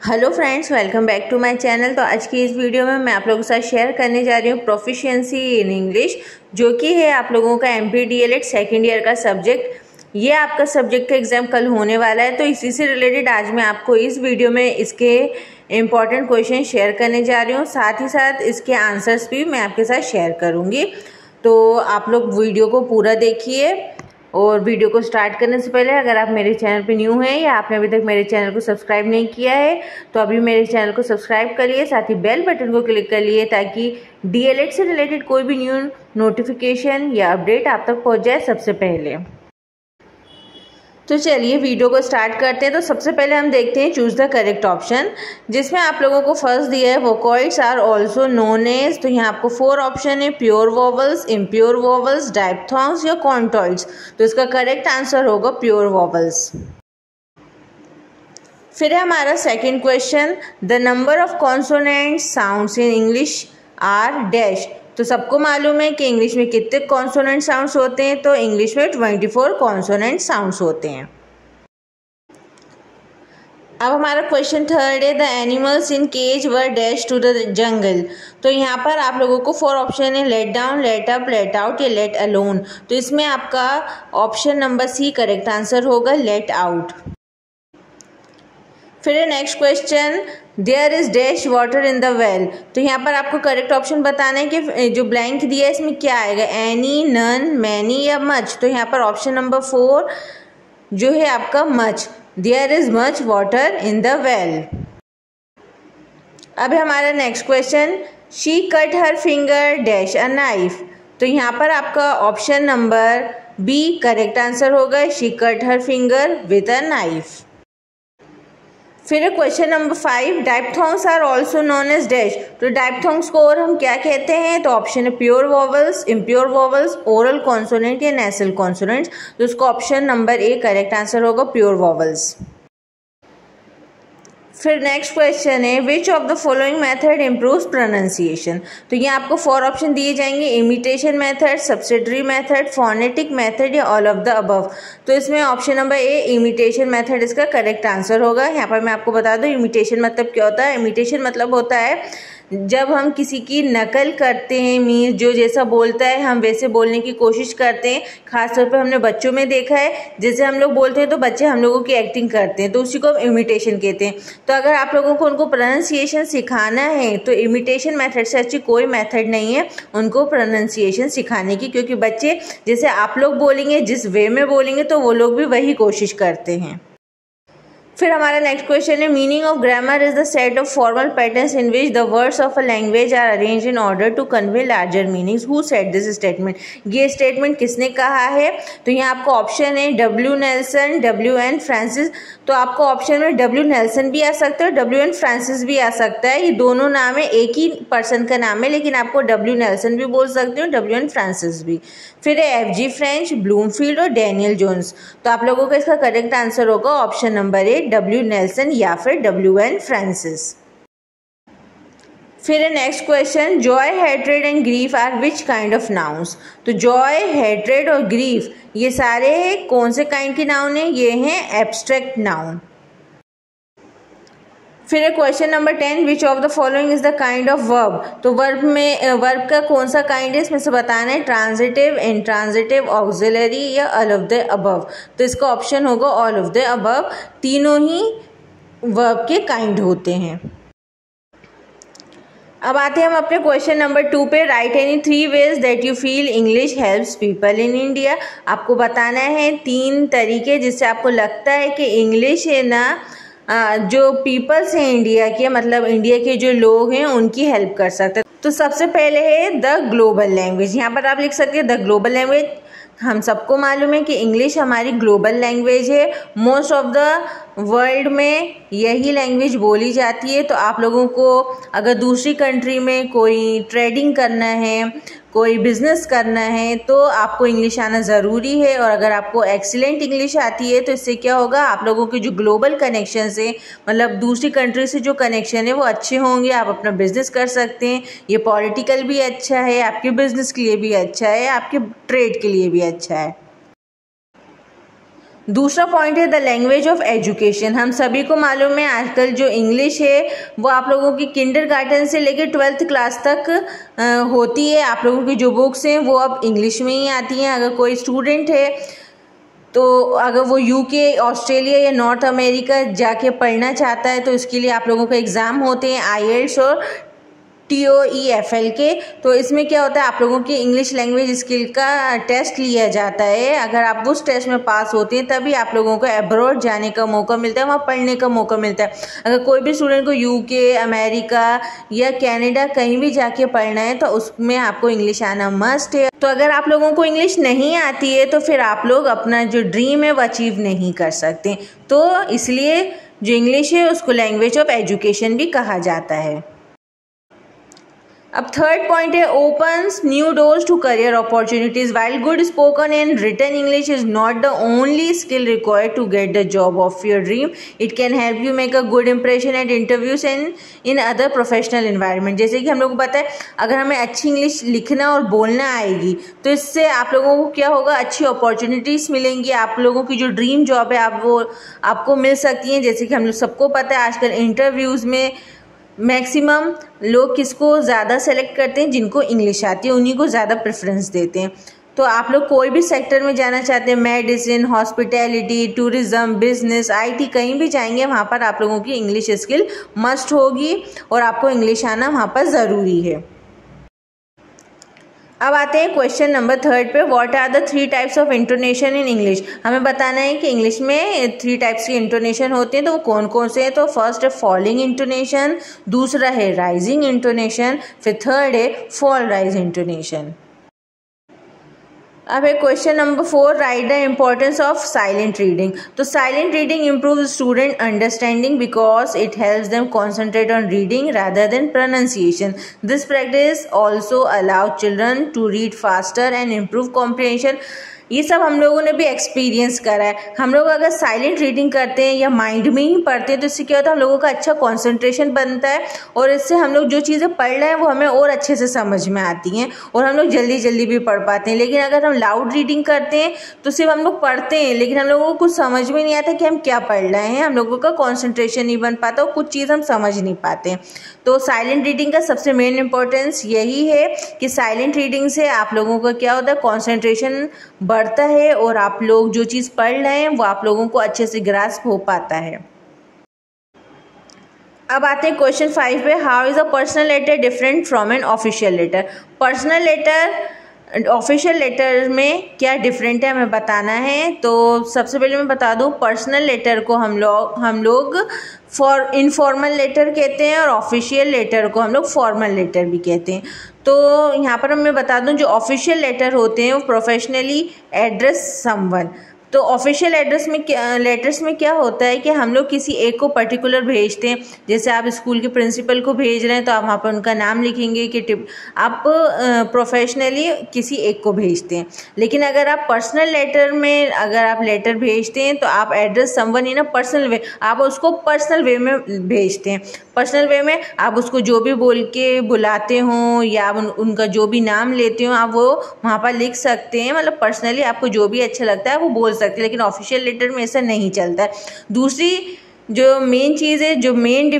Hello friends, welcome back to my channel. तो आज की इस वीडियो में मैं आप लोगों के साथ शेयर करने जा रही हूँ प्रोफिशिएंसी इन इंग्लिश, जो कि है आप लोगों का MPDLED सेकेंड ईयर का सब्जेक्ट। ये आपका सब्जेक्ट का एग्ज़ाम कल होने वाला है, तो इसी से रिलेटेड आज मैं आपको इस वीडियो में इसके इम्पॉर्टेंट क्वेश्चन शेयर करने जा रही हूँ। साथ ही साथ इसके आंसर्स भी मैं आपके साथ शेयर करूँगी। तो आप लोग वीडियो को पूरा देखिए। और वीडियो को स्टार्ट करने से पहले अगर आप मेरे चैनल पे न्यू हैं या आपने अभी तक मेरे चैनल को सब्सक्राइब नहीं किया है तो अभी मेरे चैनल को सब्सक्राइब कर लिए, साथ ही बेल बटन को क्लिक कर लिए ताकि DLED से रिलेटेड कोई भी न्यू नोटिफिकेशन या अपडेट आप तक पहुंच जाए सबसे पहले। तो चलिए वीडियो को स्टार्ट करते हैं। तो सबसे पहले हम देखते हैं चूज द करेक्ट ऑप्शन, जिसमें आप लोगों को फर्स्ट दिया है vocoids are also known as. तो यहाँ आपको 4 ऑप्शन है, pure vowels, impure vowels, diphthongs या कॉन्टॉइड्स। तो इसका करेक्ट आंसर होगा प्योर वोवल्स। फिर है हमारा second question, the number of consonant sounds in English are dash. तो सबको मालूम है कि इंग्लिश में कितने कॉन्सोनेंट साउंड्स होते हैं, तो इंग्लिश में 24 कॉन्सोनेंट साउंड्स होते हैं। अब हमारा क्वेश्चन थर्ड है, the animals in cage were dash to the jungle. तो यहाँ पर आप लोगों को 4 ऑप्शन है, let down, let up, let out या लेट अलोन। तो इसमें आपका option number C correct answer होगा, लेट आउट। फिर next question, there is dash water in the well. तो यहाँ पर आपको करेक्ट ऑप्शन बताना है कि जो ब्लैंक दिया है इसमें क्या आएगा, एनी, नन, मैनी या मच। तो यहाँ पर ऑप्शन नंबर 4 जो है आपका much, there is much water in the well. अब हमारा next question, she cut her finger dash a knife. तो यहाँ पर आपका option number B correct answer होगा, she cut her finger with a knife. फिर question number 5, diphthongs are also known as dash. तो diphthongs को और हम क्या कहते हैं, तो ऑप्शन है pure vowels, impure vowels, oral consonant या नेसल कॉन्सोनेंट्स। तो उसका option number A correct answer होगा, प्योर वोवल्स। फिर नेक्स्ट क्वेश्चन है, which of the following method improves pronunciation. तो ये आपको 4 ऑप्शन दिए जाएंगे, imitation method, subsidiary method, phonetic method या ऑल ऑफ द अबव। तो इसमें ऑप्शन नंबर ए इमिटेशन मेथड इसका करेक्ट आंसर होगा। यहाँ पर मैं आपको बता दूँ इमिटेशन मतलब क्या होता है। इमिटेशन मतलब होता है जब हम किसी की नकल करते हैं, मीन्स जो जैसा बोलता है हम वैसे बोलने की कोशिश करते हैं। खासतौर पर हमने बच्चों में देखा है, जैसे हम लोग बोलते हैं तो बच्चे हम लोगों की एक्टिंग करते हैं, तो उसी को हम इमिटेशन कहते हैं। तो अगर आप लोगों को उनको प्रोनाउंसिएशन सिखाना है तो इमिटेशन मेथड से अच्छी कोई मेथड नहीं है उनको प्रोनाउंसिएशन सिखाने की, क्योंकि बच्चे जैसे आप लोग बोलेंगे, जिस वे में बोलेंगे तो वो लोग भी वही कोशिश करते हैं। फिर हमारा नेक्स्ट क्वेश्चन है, meaning of grammar is the set of formal patterns in which the words of a language are arrange in order to convey larger meanings. Who said this statement. ये स्टेटमेंट किसने कहा है, तो यहाँ आपको option है W Nelson, WN Francis. तो आपको ऑप्शन में W नेल्सन भी आ सकता है, WN फ्रांसिस भी आ सकता है। ये दोनों नाम है, एक ही पर्सन का नाम है, लेकिन आपको W नेल्सन भी बोल सकते हो, WN फ्रांसिस भी। फिर है FG फ्रेंच, ब्लूमफील्ड और डैनियल जोन्स। तो आप लोगों का इसका करेक्ट आंसर होगा option number A, W Nelson या फिर WN फ्रांसिस। फिर है next question, joy, hatred and grief are which kind of nouns. तो जॉय, हेट्रेड और ग्रीफ ये सारे कौन से काइंड के नाउन है, ये हैं एब्स्ट्रैक्ट नाउन। फिर question number 10, which of the following is the kind of verb. तो वर्ब में वर्ब का कौन सा काइंड है इसमें से बताना है, ट्रांजिटिव, इंट्रांजिटिव, ऑक्सिलरी या ऑल ऑफ द अबव। तो इसका ऑप्शन होगा ऑल ऑफ द अबव। तीनों ही वर्ब के काइंड होते हैं। अब आते हैं हम अपने क्वेश्चन नंबर 2 पे, right any 3 ways that you feel English helps people in India. आपको बताना है 3 तरीके जिससे आपको लगता है कि इंग्लिश है ना जो पीपल्स हैं इंडिया के, मतलब इंडिया के जो लोग हैं उनकी हेल्प कर सकते हैं। तो सबसे पहले है द ग्लोबल लैंग्वेज। यहाँ पर आप लिख सकते हैं द ग्लोबल लैंग्वेज। हम सबको मालूम है कि इंग्लिश हमारी ग्लोबल लैंग्वेज है, मोस्ट ऑफ द वर्ल्ड में यही लैंग्वेज बोली जाती है। तो आप लोगों को अगर दूसरी कंट्री में कोई ट्रेडिंग करना है, कोई बिजनेस करना है, तो आपको इंग्लिश आना ज़रूरी है। और अगर आपको एक्सीलेंट इंग्लिश आती है तो इससे क्या होगा, आप लोगों के जो ग्लोबल कनेक्शन है, मतलब दूसरी कंट्री से जो कनेक्शन है वो अच्छे होंगे, आप अपना बिजनेस कर सकते हैं। ये पॉलिटिकल भी अच्छा है, आपके बिजनेस के लिए भी अच्छा है, आपके ट्रेड के लिए भी अच्छा है। दूसरा पॉइंट है द लैंग्वेज ऑफ एजुकेशन। हम सभी को मालूम है आजकल जो इंग्लिश है वो आप लोगों की किंडरगार्टन से लेकर 12th क्लास तक होती है। आप लोगों की जो बुक्स हैं वो अब इंग्लिश में ही आती हैं। अगर कोई स्टूडेंट है तो अगर वो यूके, ऑस्ट्रेलिया या नॉर्थ अमेरिका जाके पढ़ना चाहता है तो इसके लिए आप लोगों का एग्ज़ाम होते हैं IELTS और TOEFL के। तो इसमें क्या होता है, आप लोगों की इंग्लिश लैंग्वेज स्किल का टेस्ट लिया जाता है। अगर आप उस टेस्ट में पास होते हैं तभी आप लोगों को अब्रॉड जाने का मौका मिलता है, वहाँ पढ़ने का मौका मिलता है। अगर कोई भी स्टूडेंट को यूके, अमेरिका या कनाडा कहीं भी जाके पढ़ना है तो उसमें आपको इंग्लिश आना मस्ट है। तो अगर आप लोगों को इंग्लिश नहीं आती है तो फिर आप लोग अपना जो ड्रीम है वो अचीव नहीं कर सकते। तो इसलिए जो इंग्लिश है उसको लैंग्वेज ऑफ एजुकेशन भी कहा जाता है। अब थर्ड पॉइंट है opens new doors to career opportunities. While good spoken and written English is not the only skill required to get the job of your dream, it can help you make a good impression at interviews and in other professional environment. जैसे कि हम लोग को पता है अगर हमें अच्छी इंग्लिश लिखना और बोलना आएगी तो इससे आप लोगों को क्या होगा, अच्छी अपॉर्चुनिटीज़ मिलेंगी। आप लोगों की जो ड्रीम जॉब है आपको मिल सकती हैं। जैसे कि हम लोग सबको पता है आजकल इंटरव्यूज़ में मैक्सिमम लोग किसको ज़्यादा सेलेक्ट करते हैं, जिनको इंग्लिश आती है उन्हीं को ज़्यादा प्रेफरेंस देते हैं। तो आप लोग कोई भी सेक्टर में जाना चाहते हैं, medicine, hospitality, tourism, business, IT, कहीं भी जाएंगे वहाँ पर आप लोगों की इंग्लिश स्किल मस्ट होगी और आपको इंग्लिश आना वहाँ पर ज़रूरी है। अब आते हैं क्वेश्चन नंबर 3 पे, what are the 3 types of intonation in English. हमें बताना है कि इंग्लिश में 3 टाइप्स की इंटोनेशन होती हैं, तो वो कौन कौन से हैं। तो फर्स्ट है फॉलिंग इंटोनेशन, दूसरा है राइजिंग इंटोनेशन, फिर थर्ड है फॉल राइज इंटोनेशन। अब है question number 4, write the importance of silent reading. तो silent reading improve student understanding because it helps them concentrate on reading rather than pronunciation. This practice also allow children to read faster and improve comprehension. ये सब हम लोगों ने भी experience करा है। हम लोग अगर साइलेंट रीडिंग करते हैं या माइंड में ही पढ़ते हैं तो इससे क्या होता है, हम लोगों का अच्छा कंसंट्रेशन बनता है और इससे हम लोग जो चीज़ें पढ़ रहे हैं वो हमें और अच्छे से समझ में आती हैं और हम लोग जल्दी जल्दी भी पढ़ पाते हैं। लेकिन अगर हम लाउड रीडिंग करते हैं तो सिर्फ हम लोग पढ़ते हैं लेकिन हम लोगों को कुछ समझ में नहीं आता कि हम क्या पढ़ रहे हैं, हम लोगों का कॉन्सेंट्रेशन नहीं बन पाता और कुछ चीज़ हम समझ नहीं पाते। तो साइलेंट रीडिंग का सबसे मेन इंपॉर्टेंस यही है कि साइलेंट रीडिंग से आप लोगों का क्या होता है, कॉन्सेंट्रेशन बढ़ता है और आप लोग जो चीज़ पढ़ रहे हैं वो आप लोगों को अच्छे से ग्रास्प हो पाता है। अब आते हैं क्वेश्चन 5 पे, how is a personal letter different from an official letter. Personal letter official letter में क्या डिफरेंट है हमें बताना है। तो सबसे पहले मैं बता दूं, पर्सनल लेटर को हम लोग इनफॉर्मल लेटर कहते हैं और ऑफिशियल लेटर को हम लोग फॉर्मल लेटर भी कहते हैं। तो यहाँ पर मैं बता दूं जो ऑफिशियल लेटर होते हैं वो प्रोफेशनली एड्रेस समवन। तो ऑफिशियल लेटर्स में क्या होता है कि हम लोग किसी एक को पर्टिकुलर भेजते हैं। जैसे आप स्कूल के प्रिंसिपल को भेज रहे हैं तो आप वहाँ पर उनका नाम लिखेंगे कि आप प्रोफेशनली किसी एक को भेजते हैं। लेकिन अगर आप पर्सनल लेटर में अगर आप लेटर भेजते हैं तो आप address someone in a personal way, आप उसको पर्सनल वे में भेजते हैं। पर्सनल वे में आप उसको जो भी बोल के बुलाते हो या उनका जो भी नाम लेते हो आप वो वहाँ पर लिख सकते हैं। मतलब पर्सनली आपको जो भी अच्छा लगता है वो बोल सकते हैं, लेकिन ऑफिशियल लेटर में ऐसा नहीं चलता है। दूसरी जो मेन चीज़ है, जो मेन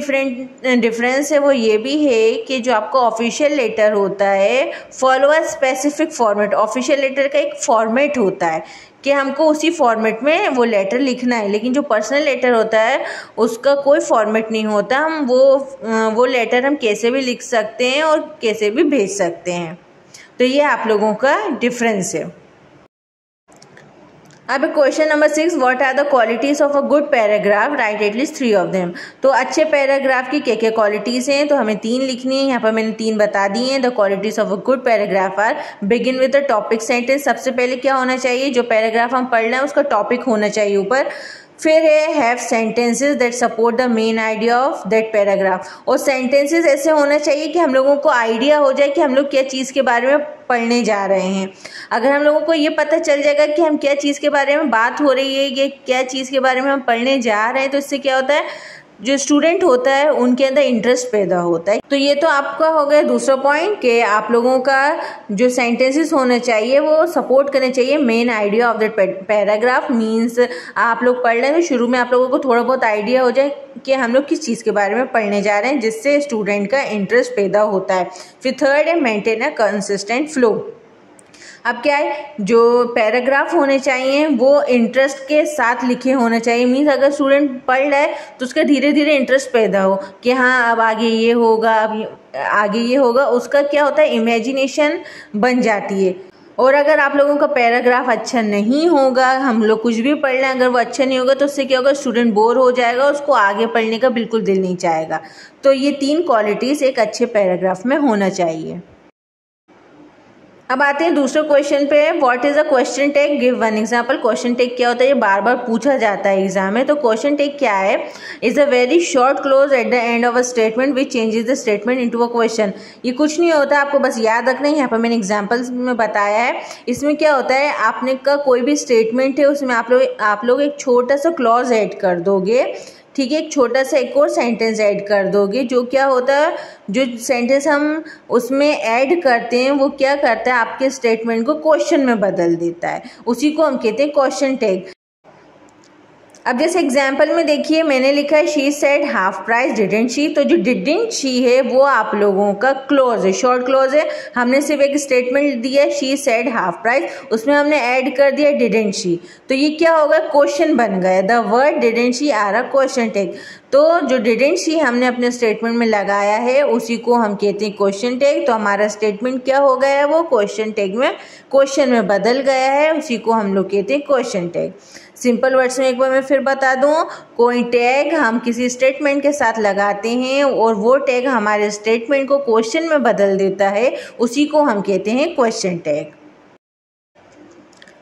डिफरेंस है वो ये भी है कि जो आपका ऑफिशियल लेटर होता है follow a specific format. Official letter का एक फॉर्मेट होता है कि हमको उसी फॉर्मेट में वो लेटर लिखना है, लेकिन जो पर्सनल लेटर होता है उसका कोई फॉर्मेट नहीं होता। हम वो लेटर हम कैसे भी लिख सकते हैं और कैसे भी भेज सकते हैं। तो ये आप लोगों का डिफरेंस है। अब question number 6, what are the qualities of a good paragraph, write at least 3 of them. तो अच्छे पैराग्राफ की क्या क्या क्वालिटीज़ हैं, तो हमें 3 लिखनी है। यहाँ पर मैंने 3 बता दी हैं। The qualities of a good paragraph are, begin with the topic sentence. सबसे पहले क्या होना चाहिए, जो पैराग्राफ हम पढ़ रहे हैं उसका टॉपिक होना चाहिए ऊपर। फिर है have sentences that support the main idea of that paragraph. और सेंटेंसेस ऐसे होना चाहिए कि हम लोगों को आइडिया हो जाए कि हम लोग क्या चीज़ के बारे में पढ़ने जा रहे हैं। अगर हम लोगों को ये पता चल जाएगा कि हम क्या चीज़ के बारे में बात हो रही है, ये क्या चीज़ के बारे में हम पढ़ने जा रहे हैं, तो इससे क्या होता है जो स्टूडेंट होता है उनके अंदर इंटरेस्ट पैदा होता है। तो ये तो आपका हो गया दूसरा पॉइंट कि आप लोगों का जो सेंटेंसेस होने चाहिए वो सपोर्ट करने चाहिए main idea of that paragraph. Means आप लोग पढ़ रहे हैं तो शुरू में आप लोगों को थोड़ा बहुत आइडिया हो जाए कि हम लोग किस चीज़ के बारे में पढ़ने जा रहे हैं, जिससे स्टूडेंट का इंटरेस्ट पैदा होता है। फिर थर्ड है मेंटेन अ कंसिस्टेंट फ्लो। अब क्या है, जो पैराग्राफ होने चाहिए वो इंटरेस्ट के साथ लिखे होने चाहिए। मीन्स अगर स्टूडेंट पढ़ रहा है तो उसका धीरे धीरे इंटरेस्ट पैदा हो कि हाँ अब आगे ये होगा, अब आगे ये होगा, उसका क्या होता है इमेजिनेशन बन जाती है। और अगर आप लोगों का पैराग्राफ अच्छा नहीं होगा, हम लोग कुछ भी पढ़ रहे हैं, अगर वो अच्छा नहीं होगा तो उससे क्या होगा, स्टूडेंट बोर हो जाएगा, उसको आगे पढ़ने का बिल्कुल दिल नहीं चाहेगा। तो ये 3 क्वालिटीज़ एक अच्छे पैराग्राफ में होना चाहिए। अब आते हैं दूसरे क्वेश्चन पे। What is a question tag, give one example. Question tag क्या होता है, ये बार बार पूछा जाता है एग्जाम में। तो क्वेश्चन टैग क्या है, is a very short close at the end of a statement which changes the statement into a question. ये कुछ नहीं होता, आपको बस याद रखना है। यहाँ पर मैंने एग्जाम्पल्स में बताया है। इसमें क्या होता है, आपने का कोई भी स्टेटमेंट है उसमें आप लोग एक छोटा सा क्लॉज ऐड कर दोगे, ठीक है, एक छोटा सा एक और सेंटेंस ऐड कर दोगे। जो क्या होता है, जो सेंटेंस हम उसमें ऐड करते हैं वो क्या करता है, आपके स्टेटमेंट को क्वेश्चन में बदल देता है। उसी को हम कहते हैं क्वेश्चन टैग। अब जैसे एग्जाम्पल में देखिए, मैंने लिखा है she said half price didn't she. तो जो डिडंट शी है वो आप लोगों का क्लोज है, शॉर्ट क्लोज है। हमने सिर्फ एक स्टेटमेंट दिया है शी सेड हाफ प्राइस, उसमें हमने ऐड कर दिया डिडंट शी। तो ये क्या होगा, क्वेश्चन बन गया। The word didn't she are a question tag. तो जो डिडंट शी हमने अपने स्टेटमेंट में लगाया है उसी को हम कहते हैं क्वेश्चन टैग। तो हमारा स्टेटमेंट क्या हो गया है, वो क्वेश्चन टैग में, क्वेश्चन में बदल गया है, उसी को हम लोग कहते हैं क्वेश्चन टैग। सिंपल वर्ड्स में एक बार मैं फिर बता दूं, कोई टैग हम किसी स्टेटमेंट के साथ लगाते हैं और वो टैग हमारे स्टेटमेंट को क्वेश्चन में बदल देता है, उसी को हम कहते हैं क्वेश्चन टैग।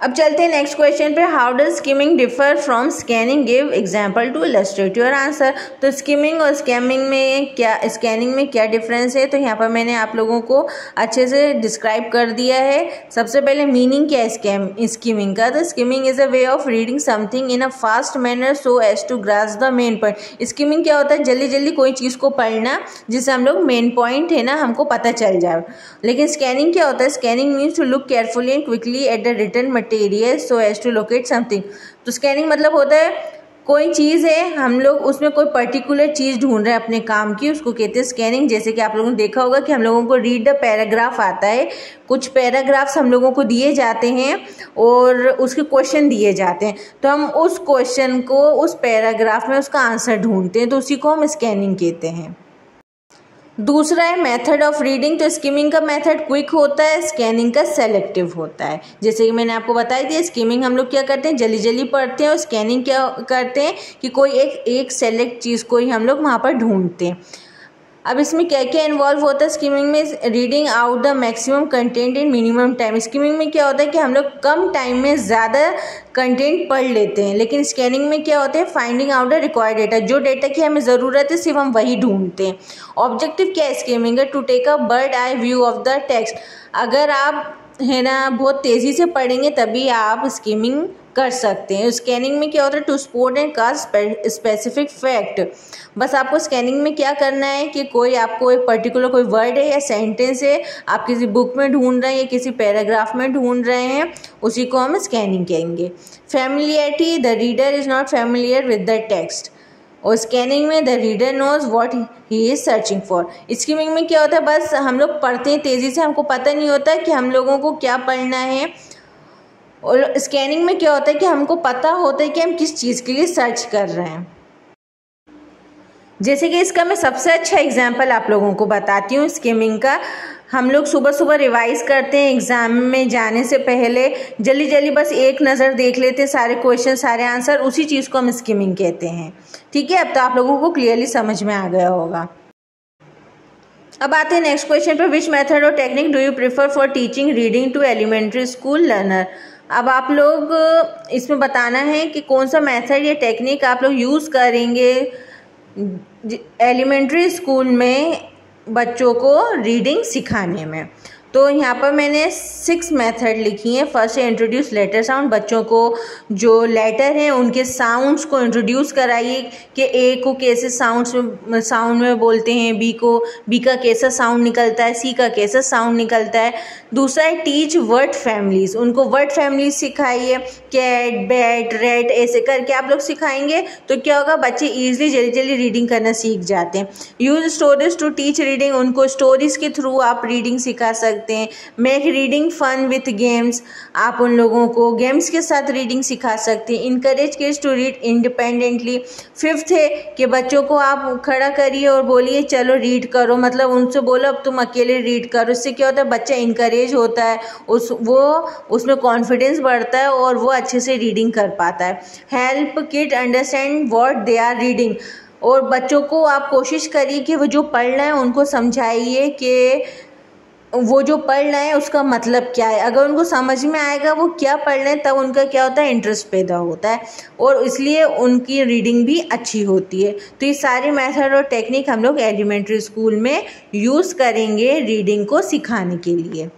अब चलते हैं नेक्स्ट क्वेश्चन पे। How does skimming differ from scanning, give example to illustrate your answer. तो स्किमिंग और स्कैमिंग में क्या, स्कैनिंग में क्या डिफरेंस है, तो यहाँ पर मैंने आप लोगों को अच्छे से डिस्क्राइब कर दिया है। सबसे पहले मीनिंग क्या है स्किमिंग का, तो skimming is a way of reading something in a fast manner so as to grasp the main point. Skimming क्या होता है, जल्दी जल्दी कोई चीज़ को पढ़ना जिससे हम लोग मेन पॉइंट है ना हमको पता चल जाए। लेकिन स्कैनिंग क्या होता है, scanning means to look carefully and quickly at the written material so as to locate something। तो स्कैनिंग मतलब होता है कोई चीज़ है, हम लोग उसमें कोई पर्टिकुलर चीज़ ढूंढ रहे हैं अपने काम की, उसको कहते हैं स्कैनिंग। जैसे कि आप लोगों ने देखा होगा कि हम लोगों को रीड द पैराग्राफ आता है, कुछ पैराग्राफ्स हम लोगों को दिए जाते हैं और उसके क्वेश्चन दिए जाते हैं, तो हम उस क्वेश्चन को उस पैराग्राफ में उसका आंसर ढूंढते हैं, तो उसी को हम स्कैनिंग कहते हैं। दूसरा है मेथड ऑफ रीडिंग। तो स्किमिंग का मेथड क्विक होता है, स्कैनिंग का सेलेक्टिव होता है। जैसे कि मैंने आपको बताई थी, स्किमिंग हम लोग क्या करते हैं, जल्दी जल्दी पढ़ते हैं, और स्कैनिंग क्या करते हैं कि कोई एक सेलेक्ट चीज़ को ही हम लोग वहाँ पर ढूंढते हैं। अब इसमें क्या क्या इन्वॉल्व होता है स्किमिंग में, reading out the maximum content in minimum time. Skimming में क्या होता है कि हम लोग कम टाइम में ज़्यादा कंटेंट पढ़ लेते हैं, लेकिन स्कैनिंग में क्या होता है, finding out the required data. जो डेटा की हमें ज़रूरत है सिर्फ हम वही ढूंढते हैं। ऑब्जेक्टिव क्या है स्किमिंग है, to take a bird eye view of the text. अगर आप है ना बहुत तेज़ी से पढ़ेंगे तभी आप स्किमिंग कर सकते हैं। स्कैनिंग में क्या होता है, to sport and cast specific fact. बस आपको स्कैनिंग में क्या करना है कि कोई आपको एक पर्टिकुलर कोई वर्ड है या सेंटेंस है, आप किसी बुक में ढूंढ रहे हैं या किसी पैराग्राफ में ढूंढ रहे हैं, उसी को हम स्कैनिंग कहेंगे। Familiarity, the reader is not familiar with the text. और स्कैनिंग में the reader knows what he is searching for. Skimming में क्या होता है, बस हम लोग पढ़ते हैं तेज़ी से, हमको पता नहीं होता कि हम लोगों को क्या पढ़ना है। और स्कैनिंग में क्या होता है कि हमको पता होता है कि हम किस चीज़ के लिए सर्च कर रहे हैं। जैसे कि इसका मैं सबसे अच्छा एग्जाम्पल आप लोगों को बताती हूँ स्किमिंग का। हम लोग सुबह सुबह रिवाइज करते हैं एग्ज़ाम में जाने से पहले, जल्दी जल्दी बस एक नज़र देख लेते हैं सारे क्वेश्चन सारे आंसर, उसी चीज़ को हम स्किमिंग कहते हैं। ठीक है, अब तो आप लोगों को क्लियरली समझ में आ गया होगा। अब आते हैं नेक्स्ट क्वेश्चन पर। विच मेथड और technique do you prefer for teaching reading to elementary school learner. अब आप लोग इसमें बताना है कि कौन सा मेथड या टेक्निक आप लोग यूज़ करेंगे एलिमेंट्री स्कूल में बच्चों को रीडिंग सिखाने में। तो यहाँ पर मैंने 6 मेथड लिखी हैं। फर्स्ट है इंट्रोड्यूस लेटर साउंड, बच्चों को जो लेटर हैं उनके साउंड्स को इंट्रोड्यूस कराइए कि ए को कैसे साउंड में बोलते हैं, बी का कैसा साउंड निकलता है, सी का कैसा साउंड निकलता है। दूसरा है टीच वर्ड फैमिलीज, उनको वर्ड फैमिलीज सिखाइए, कैट, बैट, रेट, ऐसे करके आप लोग सिखाएंगे तो क्या होगा, बच्चे ईजिली जल्दी रीडिंग करना सीख जाते हैं। Use stories to teach reading, उनको स्टोरीज के थ्रू आप रीडिंग सिखा सकते हैं। Make reading fun with games, आप उन लोगों को गेम्स के साथ रीडिंग सिखा सकते हैं। Encourage kids to read independently. Fifth है कि बच्चों को आप खड़ा करिए और बोलिए चलो रीड करो, मतलब उनसे बोलो अब तुम अकेले रीड करो। इससे क्या होता है, बच्चा इनकरेज होता है, उसमें कॉन्फिडेंस बढ़ता है और वो अच्छे से रीडिंग कर पाता है। Help kid understand what they are reading, और बच्चों को आप कोशिश करिए कि वो जो पढ़ रहे हैं उनको समझाइए कि वो जो पढ़ रहे हैं उसका मतलब क्या है। अगर उनको समझ में आएगा वो क्या पढ़ रहे हैं तब उनका क्या होता है, इंटरेस्ट पैदा होता है और इसलिए उनकी रीडिंग भी अच्छी होती है। तो ये सारी मेथड और टेक्निक हम लोग एलिमेंट्री स्कूल में यूज़ करेंगे रीडिंग को सिखाने के लिए।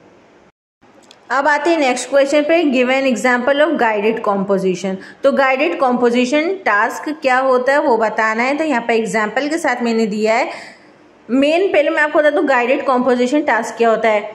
अब आते हैं नेक्स्ट क्वेश्चन पे, give an example of guided composition. तो गाइडेड कॉम्पोजिशन टास्क क्या होता है वो बताना है। तो यहाँ पे एग्जाम्पल के साथ मैंने दिया है। पहले मैं आपको बता दूँ गाइडेड कॉम्पोजिशन टास्क क्या होता है।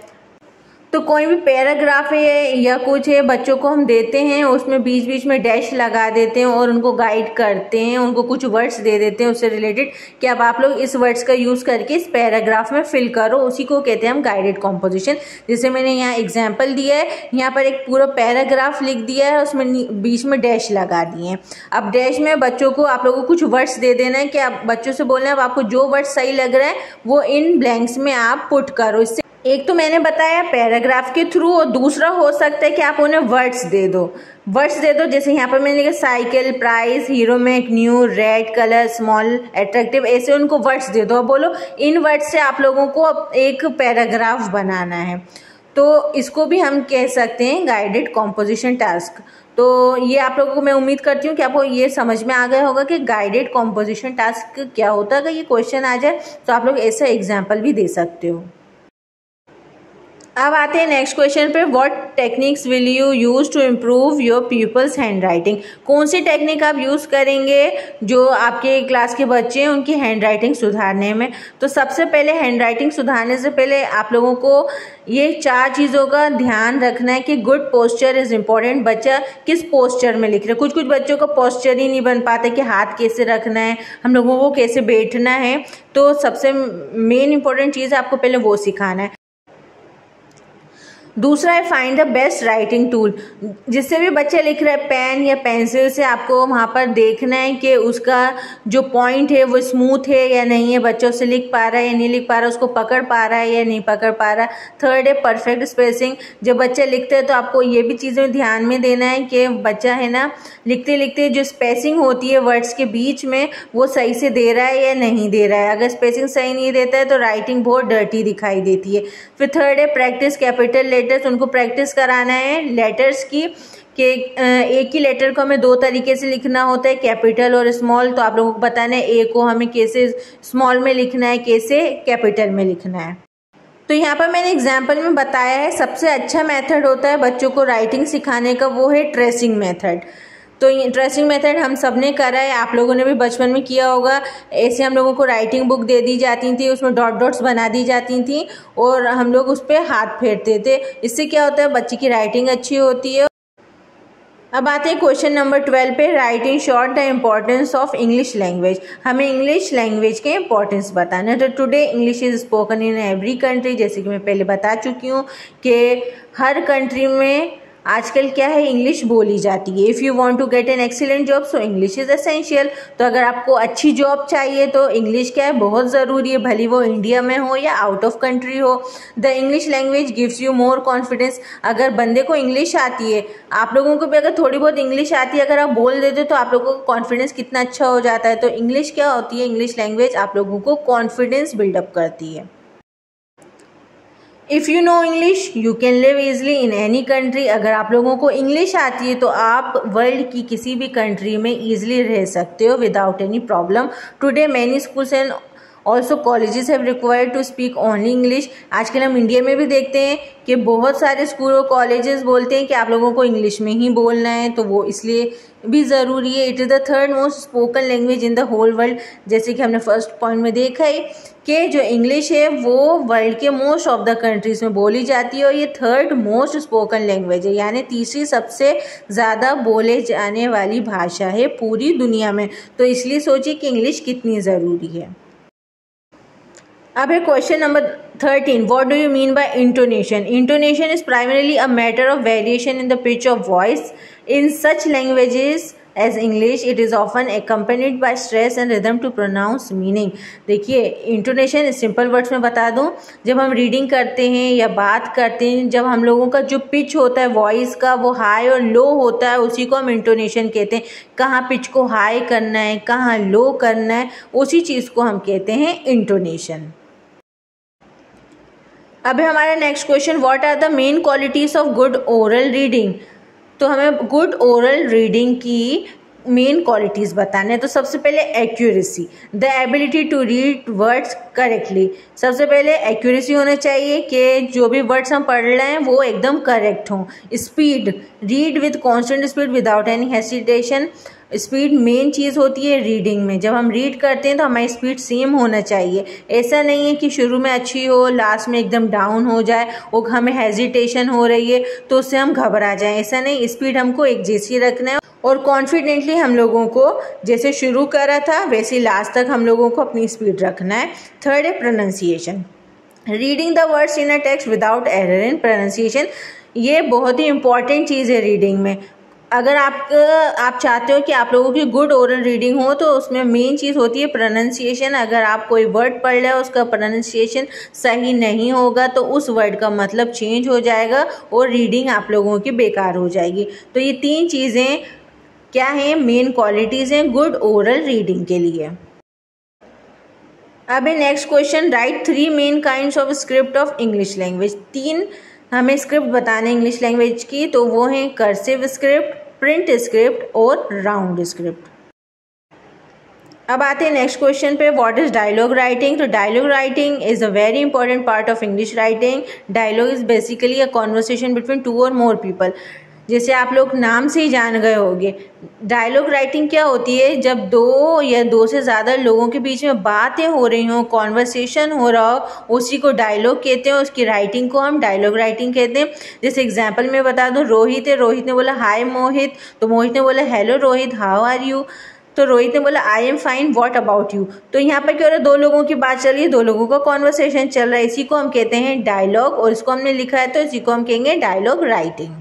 तो कोई भी पैराग्राफ है या कुछ है, बच्चों को हम देते हैं, उसमें बीच बीच में डैश लगा देते हैं और उनको गाइड करते हैं, उनको कुछ वर्ड्स दे देते हैं उससे रिलेटेड कि अब आप लोग इस वर्ड्स का यूज़ करके इस पैराग्राफ में फिल करो, उसी को कहते हैं हम गाइडेड कॉम्पोजिशन। जैसे मैंने यहाँ एग्जाम्पल दिया है, यहाँ पर एक पूरा पैराग्राफ लिख दिया है, उसमें बीच में डैश लगा दिए हैं। अब डैश में बच्चों को आप लोगों को कुछ वर्ड्स दे देना है कि आप बच्चों से बोलना है अब आपको जो वर्ड सही लग रहा है वो इन ब्लैंक्स में आप पुट करो। इससे एक तो मैंने बताया पैराग्राफ के थ्रू, और दूसरा हो सकता है कि आप उन्हें वर्ड्स दे दो। जैसे यहाँ पर मैंने लिखा cycle, price, Hero Mac, new, red colour, small, attractive, ऐसे उनको वर्ड्स दे दो। बोलो इन वर्ड्स से आप लोगों को एक पैराग्राफ बनाना है। तो इसको भी हम कह सकते हैं गाइडेड कॉम्पोजिशन टास्क। तो ये आप लोगों को मैं उम्मीद करती हूँ कि आपको ये समझ में आ गया होगा कि गाइडेड कॉम्पोजिशन टास्क क्या होता है। अगर ये क्वेश्चन आ जाए तो आप लोग ऐसा एग्जाम्पल भी दे सकते हो। अब आते हैं नेक्स्ट क्वेश्चन पे, what techniques will you use to improve your people's hand writing. कौन सी टेक्निक आप यूज़ करेंगे जो आपके क्लास के बच्चे हैं उनकी हैंड राइटिंग सुधारने में। तो सबसे पहले हैंड राइटिंग सुधारने से पहले आप लोगों को ये 4 चीज़ों का ध्यान रखना है कि गुड पोस्चर इज़ इम्पॉर्टेंट। बच्चा किस पोस्चर में लिख रहा है, कुछ बच्चों का पोस्चर ही नहीं बन पाता कि हाथ कैसे रखना है, हम लोगों को कैसे बैठना है। तो सबसे मेन इंपॉर्टेंट चीज़ है आपको पहले वो सिखाना है। दूसरा है find the best writing tool. जिससे भी बच्चे लिख रहे हैं पेन या पेंसिल से आपको वहाँ पर देखना है कि उसका जो पॉइंट है वो स्मूथ है या नहीं है, बच्चों से लिख पा रहा है या नहीं लिख पा रहा है, उसको पकड़ पा रहा है या नहीं पकड़ पा रहा है। थर्ड है परफेक्ट स्पेसिंग। जब बच्चे लिखते हैं तो आपको ये भी चीज़ें ध्यान में देना है कि बच्चा है ना लिखते लिखते जो स्पेसिंग होती है वर्ड्स के बीच में वो सही से दे रहा है या नहीं दे रहा है। अगर स्पेसिंग सही नहीं देता है तो राइटिंग बहुत डर्टी दिखाई देती है। फिर थर्ड है प्रैक्टिस कैपिटल लेटर्स। उनको प्रैक्टिस कराना है लेटर्स की कि एक ही लेटर को हमें 2 तरीके से लिखना होता है, कैपिटल और स्मॉल। तो आप लोगों को बताना है ए को हमें कैसे स्मॉल में लिखना है, कैसे कैपिटल में लिखना है। तो यहाँ पर मैंने एग्जाम्पल में बताया है सबसे अच्छा मेथड होता है बच्चों को राइटिंग सिखाने का, वो है ट्रेसिंग मेथड। तो ये ट्रेसिंग मेथड हम सब ने करा है, आप लोगों ने भी बचपन में किया होगा। ऐसे हम लोगों को राइटिंग बुक दे दी जाती थी, उसमें डॉट्स बना दी जाती थी और हम लोग उस पर हाथ फेरते थे। इससे क्या होता है बच्चे की राइटिंग अच्छी होती है। अब आते हैं क्वेश्चन नंबर 12 पे, writing short the importance of English language. हमें इंग्लिश लैंग्वेज के इम्पोर्टेंस बताना है। तो today English is spoken in every country. जैसे कि मैं पहले बता चुकी हूँ कि हर कंट्री में आजकल क्या है इंग्लिश बोली जाती है। If you want to get an excellent job so English is essential. तो अगर आपको अच्छी जॉब चाहिए तो इंग्लिश क्या है बहुत ज़रूरी है, भले वो इंडिया में हो या आउट ऑफ कंट्री हो। The English language gives you more confidence. अगर बंदे को इंग्लिश आती है, आप लोगों को भी अगर थोड़ी बहुत इंग्लिश आती है, अगर आप बोल देते तो आप लोगों को कॉन्फिडेंस कितना अच्छा हो जाता है। तो इंग्लिश क्या होती है, इंग्लिश लैंग्वेज आप लोगों को कॉन्फिडेंस बिल्डअप करती है। If you know English you can live easily in any country. अगर आप लोगों को इंग्लिश आती है तो आप वर्ल्ड की किसी भी कंट्री में ईजिली रह सकते हो without any problem. Today many schools and also colleges have required to speak only English. आजकल हम इंडिया में भी देखते हैं कि बहुत सारे स्कूल और कॉलेजेस बोलते हैं कि आप लोगों को इंग्लिश में ही बोलना है, तो वो इसलिए भी ज़रूरी है। It is the third most spoken language in the whole world. जैसे कि हमने फर्स्ट पॉइंट में देखा है कि जो इंग्लिश है वो वर्ल्ड के मोस्ट ऑफ द कंट्रीज़ में बोली जाती है और ये थर्ड मोस्ट स्पोकन लैंग्वेज है, यानी तीसरी सबसे ज़्यादा बोले जाने वाली भाषा है पूरी दुनिया में। तो इसलिए सोचिए कि इंग्लिश कितनी ज़रूरी है। अब है question number 13, what do you mean by intonation? Intonation is primarily a matter of variation in the pitch of voice in such languages as English. It is often accompanied by stress and rhythm to pronounce meaning। देखिए intonation simple words में बता दूं, जब हम reading करते हैं या बात करते हैं, जब हम लोगों का जो पिच होता है वॉइस का वो हाई और लो होता है, उसी को हम इंटोनेशन कहते हैं। कहाँ पिच को हाई करना है, कहाँ लो करना है, उसी चीज़ को हम कहते हैं इंटोनेशन। अब है हमारा next question, what are the main qualities of good oral reading? तो हमें गुड ओरल रीडिंग की मेन क्वालिटीज़ बताने हैं। तो सबसे पहले accuracy, the ability to read words correctly. सबसे पहले एक्यूरेसी होना चाहिए कि जो भी वर्ड्स हम पढ़ रहे हैं वो एकदम करेक्ट हों। Speed, read with constant speed without any hesitation. Speed main चीज़ होती है रीडिंग में। जब हम रीड करते हैं तो हमारी स्पीड सेम होना चाहिए। ऐसा नहीं है कि शुरू में अच्छी हो, लास्ट में एकदम डाउन हो जाए और हमें हेजिटेशन हो रही है तो उससे हम घबरा जाएं। ऐसा नहीं, स्पीड हमको एक जैसी रखना है और कॉन्फिडेंटली हम लोगों को जैसे शुरू करा था वैसे लास्ट तक हम लोगों को अपनी स्पीड रखना है। थर्ड है pronunciation, reading the words in a text without error in pronunciation. ये बहुत ही इंपॉर्टेंट चीज़ है रीडिंग में। अगर आप चाहते हो कि आप लोगों की गुड ओरल रीडिंग हो तो उसमें मेन चीज़ होती है प्रोनाउंसिएशन। अगर आप कोई वर्ड पढ़ रहे हो उसका प्रोनाउंसिएशन सही नहीं होगा तो उस वर्ड का मतलब चेंज हो जाएगा और रीडिंग आप लोगों की बेकार हो जाएगी। तो ये तीन चीज़ें क्या हैं, मेन क्वालिटीज़ हैं गुड ओरल रीडिंग के लिए। अब है next question, right 3 main kinds of script of English language. 3 हमें स्क्रिप्ट बताने इंग्लिश लैंग्वेज की, तो वो हैं कर्सिव स्क्रिप्ट, प्रिंट स्क्रिप्ट और राउंड स्क्रिप्ट। अब आते हैं नेक्स्ट क्वेश्चन पे, व्हाट इज डायलॉग राइटिंग? तो dialogue writing is a very important part of English writing. Dialogue is basically a conversation between 2 or more people. जैसे आप लोग नाम से ही जान गए होंगे, डायलॉग राइटिंग क्या होती है, जब 2 या 2 से ज़्यादा लोगों के बीच में बातें हो रही हों, कॉन्वर्सेशन हो रहा हो, उसी को डायलॉग कहते हैं। उसकी राइटिंग को हम डायलॉग राइटिंग कहते हैं। जैसे एग्जांपल में बता दूं, रोहित है, रोहित ने बोला हाय मोहित, तो मोहित ने बोला hello Rohit, how are you? तो रोहित ने बोला I am fine, what about you? तो यहाँ पर क्या हो रहा है, 2 लोगों की बात चल रही है, 2 लोगों का कॉन्वर्सेशन चल रहा है, इसी को हम कहते हैं डायलॉग और इसको हमने लिखा है तो इसी को हम कहेंगे dialogue writing.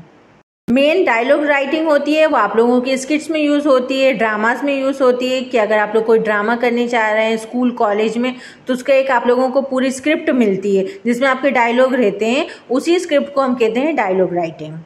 Main dialogue writing होती है वो आप लोगों की स्किट्स में यूज़ होती है, ड्रामास में यूज़ होती है कि अगर आप लोग कोई ड्रामा करने चाह रहे हैं स्कूल कॉलेज में तो उसका एक आप लोगों को पूरी स्क्रिप्ट मिलती है जिसमें आपके डायलॉग रहते हैं, उसी स्क्रिप्ट को हम कहते हैं डायलॉग राइटिंग।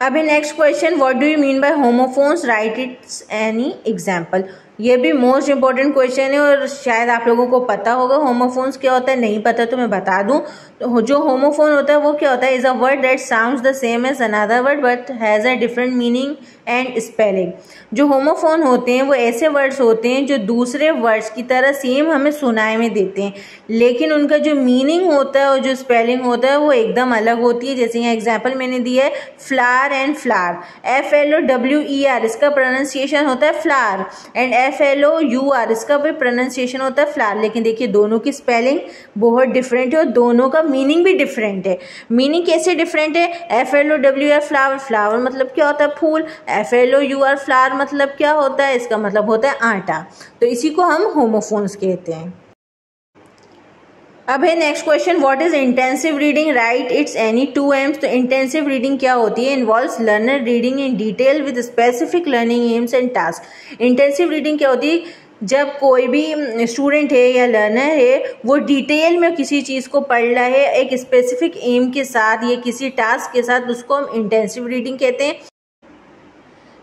अभी next question, what do you mean bye homophones, right it's any example. ये भी मोस्ट इंपॉर्टेंट क्वेश्चन है और शायद आप लोगों को पता होगा होमोफोन्स क्या होता है। नहीं पता तो मैं बता दूं, तो जो होमोफोन होता है वो क्या होता है, is a word that sounds the same as another word but has a different meaning and spelling. जो होमोफोन होते हैं वो ऐसे वर्ड्स होते हैं जो दूसरे वर्ड्स की तरह सेम हमें सुनाई में देते हैं, लेकिन उनका जो मीनिंग होता है और जो स्पेलिंग होता है वो एकदम अलग होती है। जैसे यहाँ एग्जाम्पल मैंने दिया है फ्लावर एंड फ्लावर, FLOWER इसका प्रोनाउंसिएशन होता है फ्लावर एंड FLOUR इसका भी प्रोनाउंसिएशन होता है फ्लावर। लेकिन देखिए दोनों की स्पेलिंग बहुत डिफरेंट है और दोनों का मीनिंग भी डिफरेंट है। मीनिंग कैसे डिफरेंट है, FLOWER फ्लावर, फ्लावर मतलब क्या होता है फूल, FLOUR फ्लावर मतलब क्या होता है, इसका मतलब होता है आटा। तो इसी को हम होमोफोन्स कहते हैं। अब है next question, what is intensive reading, right it's any 2 AIIMS. तो इंटेंसिव रीडिंग क्या होती है, involves learner reading in detail with specific learning AIIMS and task. Intensive reading क्या होती है, जब कोई भी स्टूडेंट है या लर्नर है वो डिटेल में किसी चीज़ को पढ़ रहा है एक स्पेसिफिक एम के साथ या किसी टास्क के साथ, उसको हम इंटेंसिव रीडिंग कहते हैं।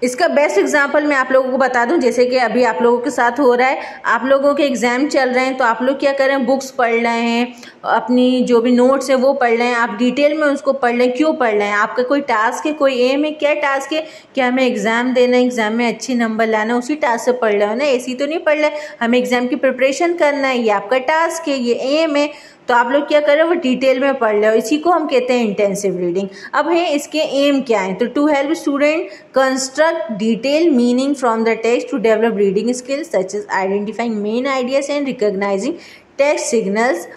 इसका बेस्ट एग्जांपल मैं आप लोगों को बता दूं, जैसे कि अभी आप लोगों के साथ हो रहा है, आप लोगों के एग्ज़ाम चल रहे हैं तो आप लोग क्या कर रहे हैं, बुक्स पढ़ रहे हैं, अपनी जो भी नोट्स है वो पढ़ रहे हैं, आप डिटेल में उसको पढ़ रहे हैं। क्यों पढ़ रहे हैं? आपका कोई टास्क है, कोई एम है? क्या टास्क है कि हमें एग्ज़ाम देना है, एग्ज़ाम में अच्छे नंबर लाना, उसी टास्क से पढ़ रहे हो ना, ऐसी तो नहीं पढ़ रहे हमें एग्ज़ाम की प्रिपरेशन करना है, ये आपका टास्क है, ये एम है। तो आप लोग क्या कर रहे हो, वो डिटेल में पढ़ रहे हो, इसी को हम कहते हैं इंटेंसिव रीडिंग। अब है इसके एम क्या है, तो to help student construct detail meaning from the text, to develop reading skills such as identifying main ideas and recognizing text signals.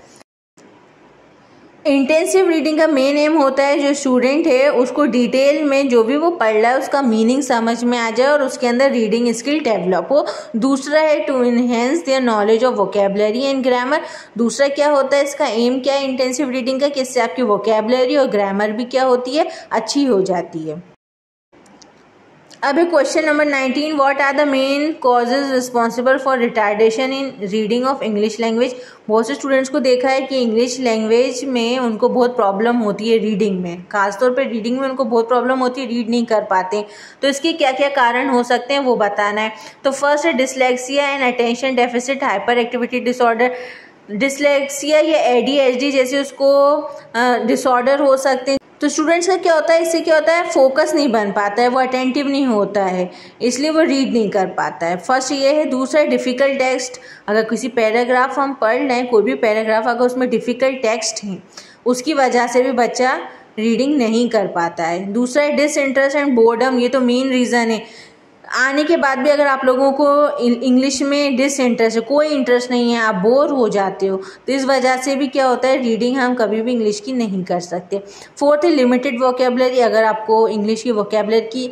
Intensive reading का मेन एम होता है जो स्टूडेंट है उसको डिटेल में जो भी वो पढ़ रहा है उसका मीनिंग समझ में आ जाए और उसके अंदर रीडिंग स्किल डेवलप हो। दूसरा है to enhance their knowledge of vocabulary and grammar. दूसरा क्या होता है, इसका एम क्या है इंटेंसिव रीडिंग का, कि इससे आपकी वोकेबलरी और ग्रामर भी क्या होती है, अच्छी हो जाती है। अब question number 19, what are the main causes responsible for retardation in reading of English language. बहुत से स्टूडेंट्स को देखा है कि इंग्लिश लैंग्वेज में उनको बहुत प्रॉब्लम होती है रीडिंग में, खासतौर पे रीडिंग में उनको बहुत प्रॉब्लम होती है, रीड नहीं कर पाते। तो इसके क्या क्या कारण हो सकते हैं वो बताना है। तो फर्स्ट है dyslexia and attention deficit hyper activity disorder. Dyslexia या ADHD जैसे उसको डिसऑर्डर हो सकते हैं। तो स्टूडेंट्स का क्या होता है, इससे क्या होता है, फोकस नहीं बन पाता है, वो अटेंटिव नहीं होता है, इसलिए वो रीड नहीं कर पाता है। फर्स्ट ये है। दूसरा है डिफ़िकल्ट टेक्स्ट। अगर किसी पैराग्राफ हम पढ़ रहे हैं, कोई भी पैराग्राफ अगर उसमें डिफ़िकल्ट टेक्स्ट है उसकी वजह से भी बच्चा रीडिंग नहीं कर पाता है। दूसरा है डिसइंटरेस्ट एंड बोर्डम। ये तो मेन रीज़न है, आने के बाद भी अगर आप लोगों को इंग्लिश में डिसइंटरेस्ट है, कोई इंटरेस्ट नहीं है, आप बोर हो जाते हो, तो इस वजह से भी क्या होता है, रीडिंग हम कभी भी इंग्लिश की नहीं कर सकते। फोर्थ है लिमिटेड वोकेबलरी। अगर आपको इंग्लिश की वोकेबलरी की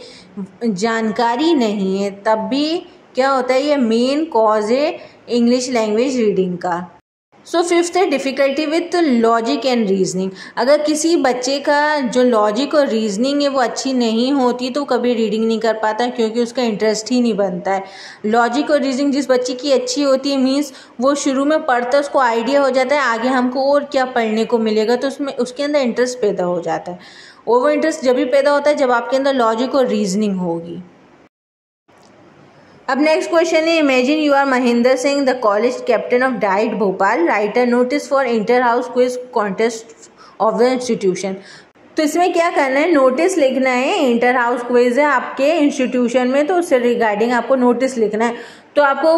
जानकारी नहीं है तब भी क्या होता है, ये मेन कॉज है इंग्लिश लैंग्वेज रीडिंग का। सो फिफ्थ है difficulty with logic and reasoning. अगर किसी बच्चे का जो लॉजिक और रीजनिंग है वो अच्छी नहीं होती तो कभी रीडिंग नहीं कर पाता, क्योंकि उसका इंटरेस्ट ही नहीं बनता है। लॉजिक और रीजनिंग जिस बच्चे की अच्छी होती है, मीन्स वो शुरू में पढ़ता है, उसको आइडिया हो जाता है आगे हमको और क्या पढ़ने को मिलेगा, तो उसमें उसके अंदर इंटरेस्ट पैदा हो जाता है। और वो इंटरेस्ट जब भी पैदा होता है जब आपके अंदर लॉजिक और रीजनिंग होगी। अब नेक्स्ट क्वेश्चन है, imagine you are Mahendra Singh, the college captain of DIET Bhopal, write a notice for inter house quiz contest of the institution. तो इसमें क्या करना है, नोटिस लिखना है, इंटर हाउस क्विज है आपके इंस्टीट्यूशन में, तो उससे रिगार्डिंग आपको नोटिस लिखना है। तो आपको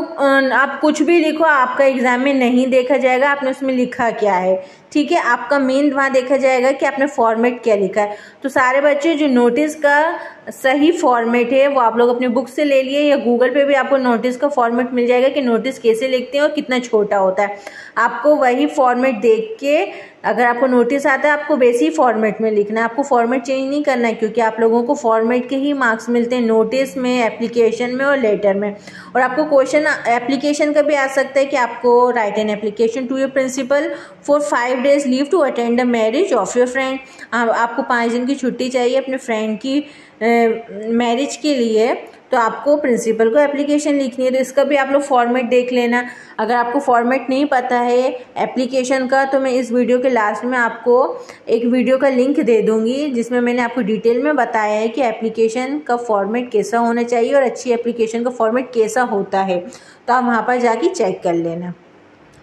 आप कुछ भी लिखो, आपका एग्जाम में नहीं देखा जाएगा आपने उसमें लिखा क्या है, ठीक है। आपका मेन वहाँ देखा जाएगा कि आपने फॉर्मेट क्या लिखा है। तो सारे बच्चे जो नोटिस का सही फॉर्मेट है वो आप लोग अपने बुक से ले लिए, या गूगल पे भी आपको नोटिस का फॉर्मेट मिल जाएगा कि नोटिस कैसे लिखते हैं और कितना छोटा होता है। आपको वही फॉर्मेट देख के, अगर आपको नोटिस आता है आपको वैसी फॉर्मेट में लिखना है, आपको फॉर्मेट चेंज नहीं करना है, क्योंकि आप लोगों को फॉर्मेट के ही मार्क्स मिलते हैं नोटिस में, एप्लीकेशन में और लेटर में। और आपको क्वेश्चन एप्लीकेशन का भी आ सकता है कि आपको write an application to your principal for 5 days leave to attend the marriage of your friend. आपको 5 दिन की छुट्टी चाहिए अपने फ्रेंड की मैरिज के लिए, तो आपको प्रिंसिपल को एप्लीकेशन लिखनी है। तो इसका भी आप लोग फॉर्मेट देख लेना। अगर आपको फॉर्मेट नहीं पता है एप्लीकेशन का, तो मैं इस वीडियो के लास्ट में आपको एक वीडियो का लिंक दे दूंगी जिसमें मैंने आपको डिटेल में बताया है कि एप्लीकेशन का फॉर्मेट कैसा होना चाहिए और अच्छी एप्लीकेशन का फॉर्मेट कैसा होता है, तो आप वहाँ पर जाके चेक कर लेना।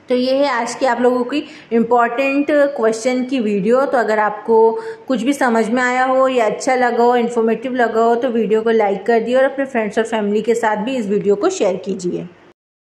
तो ये है आज की आप लोगों की इम्पॉर्टेंट क्वेश्चन की वीडियो। तो अगर आपको कुछ भी समझ में आया हो या अच्छा लगा हो, इन्फॉर्मेटिव लगा हो, तो वीडियो को लाइक कर दिए और अपने फ्रेंड्स और फैमिली के साथ भी इस वीडियो को शेयर कीजिए।